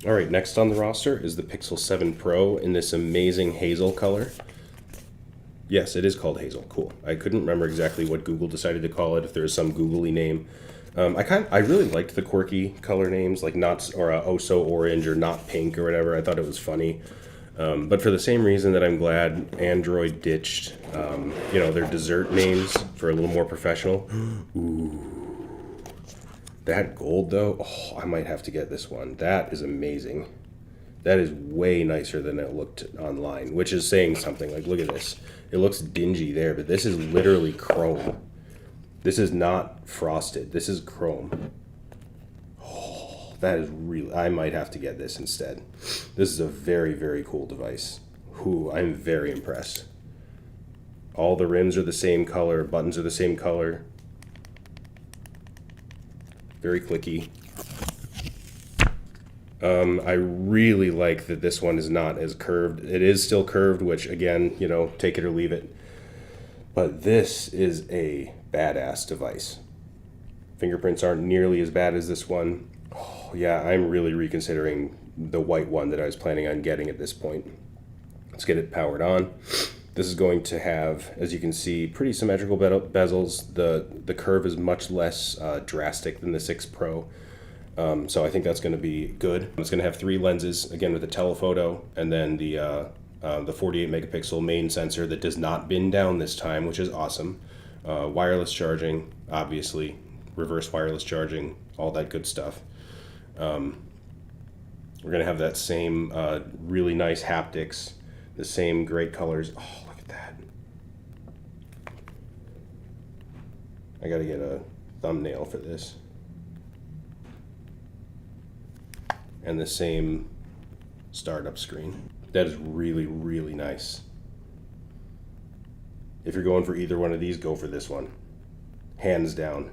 All right, next on the roster is the Pixel 7 Pro in this amazing hazel color. Yes, it is called hazel. Cool. I couldn't remember exactly what Google decided to call it, if there was some googly name. I really liked the quirky color names, like not or oh so orange or not pink or whatever. I thought it was funny. But for the same reason that I'm glad Android ditched, their dessert names for a little more professional. Ooh. That gold though, oh, I might have to get this one. That is amazing. That is way nicer than it looked online, which is saying something. Like, look at this. It looks dingy there, but this is literally chrome. This is not frosted. This is chrome. Oh, that is really... I might have to get this instead. This is a very, very cool device. Ooh, I'm very impressed. All the rims are the same color. Buttons are the same color. Very clicky. I really like that this one is not as curved. It is still curved, which again, take it or leave it. But this is a badass device. Fingerprints aren't nearly as bad as this one. Oh, yeah, I'm really reconsidering the white one that I was planning on getting at this point. Let's get it powered on. This is going to have, as you can see, pretty symmetrical bezels. The curve is much less drastic than the 6 Pro. So I think that's going to be good. It's going to have 3 lenses, again with the telephoto, and then the 48 megapixel main sensor that does not bin down this time, which is awesome. Wireless charging, obviously, reverse wireless charging, all that good stuff. We're going to have that same really nice haptics, the same great colors. Oh, look at that. I got to get a thumbnail for this. And the same startup screen. That is really, really nice. If you're going for either one of these, go for this one. Hands down.